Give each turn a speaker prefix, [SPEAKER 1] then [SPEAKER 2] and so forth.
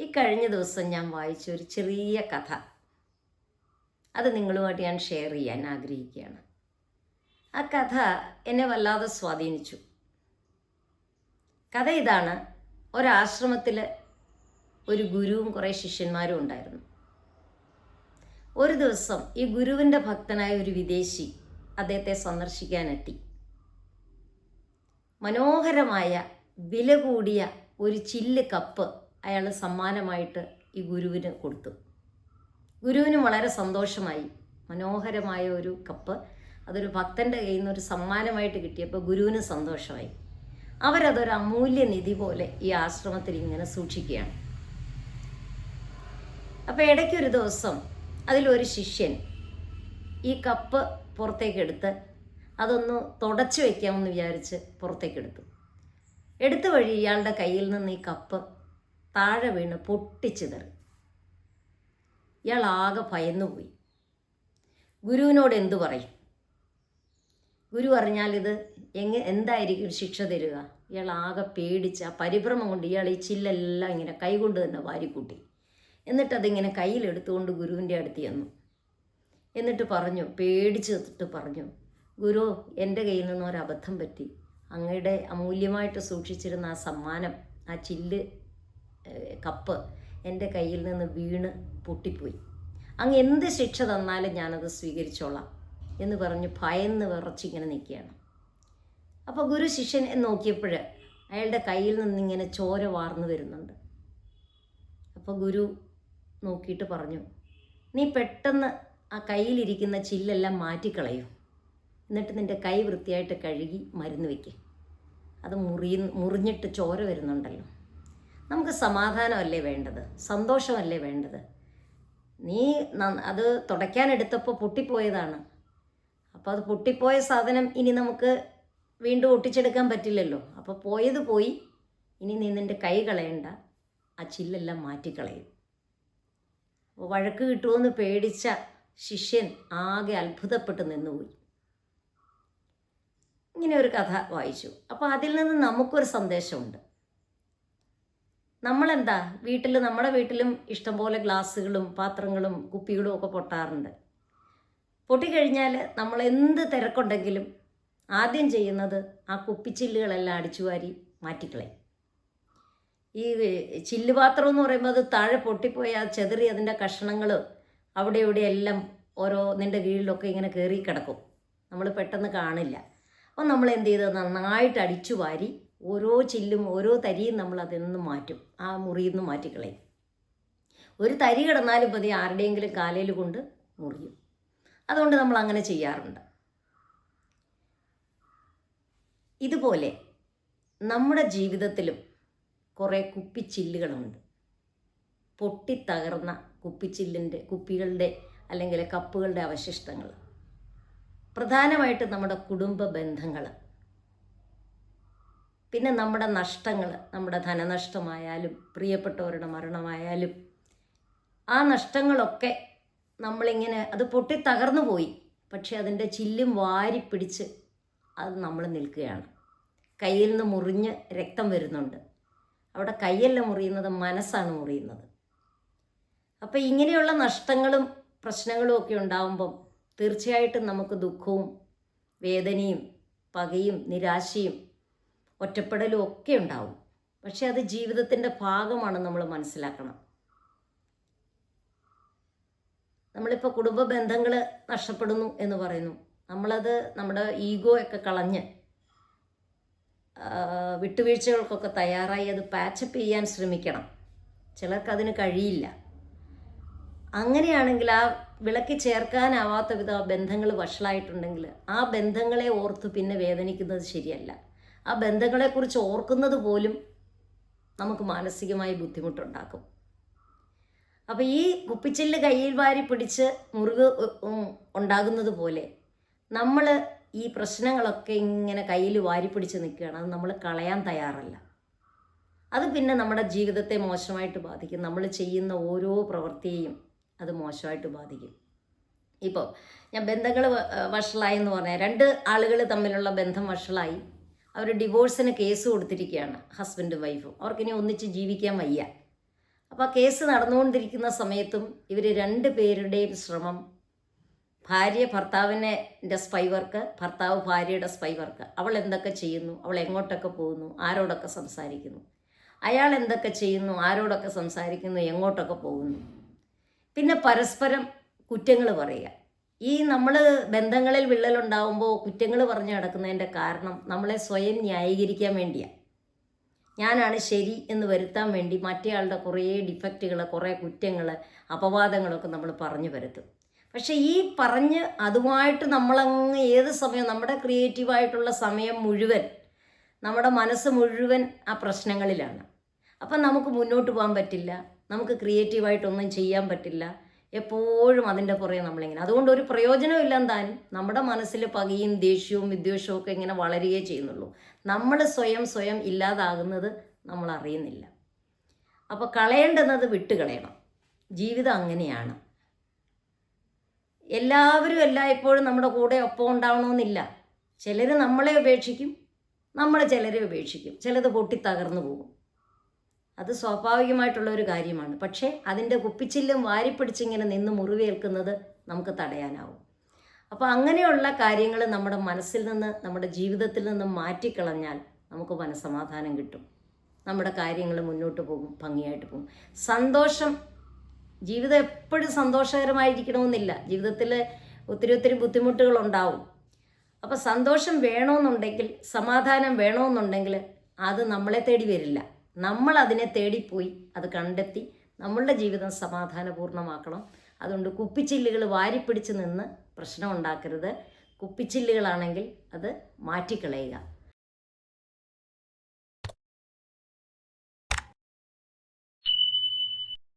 [SPEAKER 1] ഈ കഴിഞ്ഞ ദിവസം ഞാൻ വായിച്ച ഒരു ചെറിയ കഥ, അത് നിങ്ങളുമായിട്ട് ഞാൻ ഷെയർ ചെയ്യാൻ ആഗ്രഹിക്കുകയാണ്. ആ കഥ എന്നെ വല്ലാതെ സ്വാധീനിച്ചു. കഥ ഇതാണ്: ഒരാശ്രമത്തിൽ ഒരു ഗുരുവും കുറേ ശിഷ്യന്മാരും ഉണ്ടായിരുന്നു. ഒരു ദിവസം ഈ ഗുരുവിൻ്റെ ഭക്തനായ ഒരു വിദേശി അദ്ദേഹത്തെ സന്ദർശിക്കാനെത്തി. മനോഹരമായ വില കൂടിയ ഒരു ചില്ല് കപ്പ് അയാൾ സമ്മാനമായിട്ട് ഈ ഗുരുവിന് കൊടുത്തു. ഗുരുവിന് വളരെ സന്തോഷമായി. മനോഹരമായ ഒരു കപ്പ്, അതൊരു ഭക്തൻ്റെ കയ്യിൽ നിന്ന് ഒരു സമ്മാനമായിട്ട് കിട്ടിയപ്പോൾ ഗുരുവിന് സന്തോഷമായി. അവരതൊരു അമൂല്യനിധി പോലെ ഈ ആശ്രമത്തിൽ ഇങ്ങനെ സൂക്ഷിക്കുകയാണ്. അപ്പോൾ ഇടയ്ക്കൊരു ദിവസം അതിലൊരു ശിഷ്യൻ ഈ കപ്പ് പുറത്തേക്കെടുത്ത് അതൊന്ന് തുടച്ചു വയ്ക്കാമെന്ന് വിചാരിച്ച് പുറത്തേക്കെടുത്തു. എടുത്ത വഴി ഇയാളുടെ കയ്യിൽ നിന്ന് ഈ കപ്പ് താഴെ വീണ് പൊട്ടിച്ചിതറി. ഇയാൾ ആകെ ഭയന്നുപോയി. ഗുരുവിനോട് എന്തു പറയും? ഗുരു പറഞ്ഞാൽ ഇത് എന്തായിരിക്കും ശിക്ഷ തരിക? ഇയാൾ ആകെ പേടിച്ച് ആ പരിഭ്രമം കൊണ്ട് ഇയാൾ ഈ ചില്ലെല്ലാം ഇങ്ങനെ കൈകൊണ്ട് തന്നെ വാരിക്കൂട്ടി. എന്നിട്ടതിങ്ങനെ കയ്യിലെടുത്തുകൊണ്ട് ഗുരുവിൻ്റെ അടുത്ത് ചെന്നു. എന്നിട്ട് പറഞ്ഞു, പേടിച്ചിട്ട് പറഞ്ഞു, ഗുരു, എൻ്റെ കയ്യിൽ നിന്ന് ഒരബദ്ധം പറ്റി. അങ്ങയുടെ അമൂല്യമായിട്ട് സൂക്ഷിച്ചിരുന്ന ആ സമ്മാനം, ആ ചില്ല് കപ്പ് എൻ്റെ കയ്യിൽ നിന്ന് വീണ് പൊട്ടിപ്പോയി. അങ്ങ് എന്ത് ശിക്ഷ തന്നാലും ഞാനത് സ്വീകരിച്ചോളാം എന്ന് പറഞ്ഞ് ഭയന്ന് വിറച്ചിങ്ങനെ നിൽക്കുകയാണ്. അപ്പോൾ ഗുരു ശിഷ്യനെ നോക്കിയപ്പോൾ അയാളുടെ കയ്യിൽ നിന്നിങ്ങനെ ചോര വാർന്നു വരുന്നുണ്ട്. അപ്പോൾ ഗുരു നോക്കിയിട്ട് പറഞ്ഞു, നീ പെട്ടെന്ന് ആ കയ്യിലിരിക്കുന്ന ചില്ലെല്ലാം മാറ്റിക്കളയൂ. എന്നിട്ട് നിൻ്റെ കൈ വൃത്തിയായിട്ട് കഴുകി മരുന്ന് വയ്ക്കുക. അത് മുറിഞ്ഞിട്ട് ചോര വരുന്നുണ്ടല്ലോ. നമുക്ക് സമാധാനമല്ലേ വേണ്ടത്? സന്തോഷമല്ലേ വേണ്ടത്? നീ അത് തുടയ്ക്കാനെടുത്തപ്പോൾ പൊട്ടിപ്പോയതാണ്. അപ്പോൾ അത് പൊട്ടിപ്പോയ സാധനം ഇനി നമുക്ക് വീണ്ടും ഒട്ടിച്ചെടുക്കാൻ പറ്റില്ലല്ലോ. അപ്പോൾ പോയത് പോയി. ഇനി നീ നിൻ്റെ കൈ കളയണ്ട, ആ ചില്ലെല്ലാം മാറ്റിക്കളയും. അപ്പോൾ വഴക്ക് കിട്ടുമെന്ന് പേടിച്ച ശിഷ്യൻ ആകെ അത്ഭുതപ്പെട്ട് നിന്നുപോയി. ഇങ്ങനെ ഒരു കഥ വായിച്ചു. അപ്പോൾ അതിൽ നിന്ന് നമുക്കൊരു സന്ദേശമുണ്ട്. നമ്മളെന്താ നമ്മുടെ വീട്ടിലും ഇഷ്ടംപോലെ ഗ്ലാസ്സുകളും പാത്രങ്ങളും കുപ്പികളും ഒക്കെ പൊട്ടാറുണ്ട്. പൊട്ടിക്കഴിഞ്ഞാൽ നമ്മൾ എന്ത് തിരക്കുണ്ടെങ്കിലും ആദ്യം ചെയ്യുന്നത് ആ കുപ്പിച്ചില്ലുകളെല്ലാം അടിച്ചുവാരി മാറ്റിക്കളയും. ഈ ചില്ലുപാത്രം എന്ന് പറയുമ്പോൾ അത് താഴെ പൊട്ടിപ്പോയാൽ ചെതറി അതിൻ്റെ കഷ്ണങ്ങൾ അവിടെ ഇവിടെയെല്ലാം ഓരോ നിൻ്റെ കീഴിലൊക്കെ ഇങ്ങനെ കയറി കിടക്കും. നമ്മൾ പെട്ടെന്ന് കാണില്ല. അപ്പോൾ നമ്മൾ എന്ത് ചെയ്ത് നന്നായിട്ട് അടിച്ചു വാരി ഓരോ ചില്ലും ഓരോ തരിയും നമ്മൾ അതിൽ നിന്ന് മാറ്റും, ആ മുറിയിൽ നിന്ന് മാറ്റിക്കളയും. ഒരു തരി കിടന്നാലും മതി, ആരുടെയെങ്കിലും കാലയിൽ കൊണ്ട് മുറിയും. അതുകൊണ്ട് നമ്മൾ അങ്ങനെ ചെയ്യാറുണ്ട്. ഇതുപോലെ നമ്മുടെ ജീവിതത്തിലും കുറേ കുപ്പിച്ചില്ലുകളുണ്ട്. പൊട്ടിത്തകർന്ന കുപ്പികളുടെ അല്ലെങ്കിൽ കപ്പുകളുടെ അവശിഷ്ടങ്ങൾ. പ്രധാനമായിട്ട് നമ്മുടെ കുടുംബ ബന്ധങ്ങൾ, പിന്നെ നമ്മുടെ നഷ്ടങ്ങൾ, നമ്മുടെ ധനനഷ്ടമായാലും പ്രിയപ്പെട്ടവരുടെ മരണമായാലും ആ നഷ്ടങ്ങളൊക്കെ നമ്മളിങ്ങനെ അത് പൊട്ടിത്തകർന്നു പോയി. പക്ഷെ അതിൻ്റെ ചില്ലും വാരി പിടിച്ച് അത് നമ്മൾ നിൽക്കുകയാണ്. കയ്യിൽ നിന്ന് മുറിഞ്ഞ് രക്തം വരുന്നുണ്ട്. അവിടെ കൈയല്ല മുറിയുന്നത്, മനസ്സാണ് മുറിയുന്നത്. അപ്പോൾ ഇങ്ങനെയുള്ള നഷ്ടങ്ങളും പ്രശ്നങ്ങളും ഒക്കെ ഉണ്ടാകുമ്പം തീർച്ചയായിട്ടും നമുക്ക് ദുഃഖവും വേദനയും പകയും നിരാശയും ഒറ്റപ്പെടലും ഒക്കെ ഉണ്ടാവും. പക്ഷെ അത് ജീവിതത്തിൻ്റെ ഭാഗമാണ്, നമ്മൾ മനസ്സിലാക്കണം. നമ്മളിപ്പോൾ കുടുംബ ബന്ധങ്ങൾ നഷ്ടപ്പെടുന്നു എന്ന് പറയുന്നു. നമ്മളത് നമ്മുടെ ഈഗോയൊക്കെ കളഞ്ഞ് വിട്ടുവീഴ്ചകൾക്കൊക്കെ തയ്യാറായി അത് പാച്ചപ്പ് ചെയ്യാൻ ശ്രമിക്കണം. ചിലർക്കതിന് കഴിയില്ല. അങ്ങനെയാണെങ്കിൽ ആ വിളക്കി ചേർക്കാനാവാത്ത വിധം ആ ബന്ധങ്ങൾ വഷളായിട്ടുണ്ടെങ്കിൽ ആ ബന്ധങ്ങളെ ഓർത്ത് പിന്നെ വേദനിക്കുന്നത് ശരിയല്ല. ആ ബന്ധങ്ങളെക്കുറിച്ച് ഓർക്കുന്നത് പോലും നമുക്ക് മാനസികമായി ബുദ്ധിമുട്ടുണ്ടാക്കും. അപ്പോൾ ഈ കുപ്പിച്ചില്ല് കയ്യിൽ വാരി പിടിച്ച് മുറിവ് ഉണ്ടാകുന്നത് പോലെ നമ്മൾ ഈ പ്രശ്നങ്ങളൊക്കെ ഇങ്ങനെ കയ്യിൽ വാരി പിടിച്ച് നിൽക്കുകയാണ്. അത് നമ്മൾ കളയാൻ തയ്യാറല്ല. അത് പിന്നെ നമ്മുടെ ജീവിതത്തെ മോശമായിട്ട് ബാധിക്കും. നമ്മൾ ചെയ്യുന്ന ഓരോ പ്രവൃത്തിയെയും അത് മോശമായിട്ട് ബാധിക്കും. ഇപ്പോൾ ഞാൻ ബന്ധങ്ങൾ വഷളായി എന്ന് പറഞ്ഞാൽ, രണ്ട് ആളുകൾ തമ്മിലുള്ള ബന്ധം വഷളായി, അവർ ഡിവോഴ്സിന് കേസ് കൊടുത്തിരിക്കുകയാണ്, ഹസ്ബൻഡും വൈഫും. അവർക്കിനി ഒന്നിച്ച് ജീവിക്കാൻ വയ്യ. അപ്പോൾ കേസ് നടന്നുകൊണ്ടിരിക്കുന്ന സമയത്തും ഇവർ രണ്ട് പേരുടെയും ശ്രമം, ഭാര്യ ഭർത്താവിൻ്റെ സ്പൈ വർക്ക്, ഭർത്താവ് ഭാര്യയുടെ സ്പൈ വർക്ക്. അവൾ എന്തൊക്കെ ചെയ്യുന്നു, അവൾ എങ്ങോട്ടൊക്കെ പോകുന്നു, ആരോടൊക്കെ സംസാരിക്കുന്നു, അയാൾ എന്തൊക്കെ ചെയ്യുന്നു, ആരോടൊക്കെ സംസാരിക്കുന്നു, എങ്ങോട്ടൊക്കെ പോകുന്നു. പിന്നെ പരസ്പരം കുറ്റങ്ങൾ പറയുക. ഈ നമ്മൾ ബന്ധങ്ങളിൽ വിള്ളലുണ്ടാകുമ്പോൾ കുറ്റങ്ങൾ പറഞ്ഞു നടക്കുന്നതിൻ്റെ കാരണം നമ്മളെ സ്വയം ന്യായീകരിക്കാൻ വേണ്ടിയാണ്. ഞാനാണ് ശരി എന്ന് വരുത്താൻ വേണ്ടി മറ്റേയാളുടെ കുറേ ഡിഫക്റ്റുകൾ, കുറേ കുറ്റങ്ങൾ, അപവാദങ്ങളൊക്കെ നമ്മൾ പറഞ്ഞു വരുത്തും. പക്ഷേ ഈ പറഞ്ഞ് അതുമായിട്ട് നമ്മളങ്ങ് ഏത് സമയം, നമ്മുടെ ക്രിയേറ്റീവായിട്ടുള്ള സമയം മുഴുവൻ, നമ്മുടെ മനസ്സ് മുഴുവൻ ആ പ്രശ്നങ്ങളിലാണ്. അപ്പം നമുക്ക് മുന്നോട്ട് പോകാൻ പറ്റില്ല, നമുക്ക് ക്രിയേറ്റീവായിട്ടൊന്നും ചെയ്യാൻ പറ്റില്ല. എപ്പോഴും അതിൻ്റെ പുറകെ നമ്മളിങ്ങനെ, അതുകൊണ്ട് ഒരു പ്രയോജനമില്ലെന്ന് താനും. നമ്മുടെ മനസ്സിൽ പകയും ദേഷ്യവും വിദ്വേഷവും ഒക്കെ ഇങ്ങനെ വളരുകയേ ചെയ്യുന്നുള്ളൂ. നമ്മൾ സ്വയം ഇല്ലാതാകുന്നത് നമ്മൾ അറിയുന്നില്ല. അപ്പോൾ കളയേണ്ടുന്നത് വിട്ടുകളയണം. ജീവിതം അങ്ങനെയാണ്. എല്ലാവരും എല്ലായ്പ്പോഴും നമ്മുടെ കൂടെ ഒപ്പം ഉണ്ടാവണമെന്നില്ല. ചിലർ നമ്മളെ ഉപേക്ഷിക്കും, നമ്മൾ ചിലരെ ഉപേക്ഷിക്കും, ചിലത് പൊട്ടിത്തകർന്നു പോകും. അത് സ്വാഭാവികമായിട്ടുള്ള ഒരു കാര്യമാണ്. പക്ഷേ അതിൻ്റെ കുപ്പിച്ചില്ലും വാരിപ്പിടിച്ചിങ്ങനെ നിന്ന് മുറിവേൽക്കുന്നത് നമുക്ക് തടയാനാവും. അപ്പോൾ അങ്ങനെയുള്ള കാര്യങ്ങൾ നമ്മുടെ മനസ്സിൽ നിന്ന്, നമ്മുടെ ജീവിതത്തിൽ നിന്ന് മാറ്റിക്കളഞ്ഞാൽ നമുക്ക് മനസ്സമാധാനം കിട്ടും. നമ്മുടെ കാര്യങ്ങൾ മുന്നോട്ട് പോകും, ഭംഗിയായിട്ട് പോകും. സന്തോഷം, ജീവിതം എപ്പോഴും സന്തോഷകരമായിരിക്കണമെന്നില്ല. ജീവിതത്തിൽ ഒത്തിരി ബുദ്ധിമുട്ടുകളുണ്ടാവും. അപ്പോൾ സന്തോഷം വേണമെന്നുണ്ടെങ്കിൽ, സമാധാനം വേണമെന്നുണ്ടെങ്കിൽ അത് നമ്മളെ തേടി വരില്ല. നമ്മൾ അതിനെ തേടിപ്പോയി അത് കണ്ടെത്തി നമ്മളുടെ ജീവിതം സമാധാനപൂർണ്ണമാക്കണം. അതുകൊണ്ട് കുപ്പിച്ചില്ലുകൾ വാരിപ്പിടിച്ച് നിന്ന് പ്രശ്നം ഉണ്ടാക്കരുത്. കുപ്പിച്ചില്ലുകളാണെങ്കിൽ അത് മാറ്റിക്കളയുക.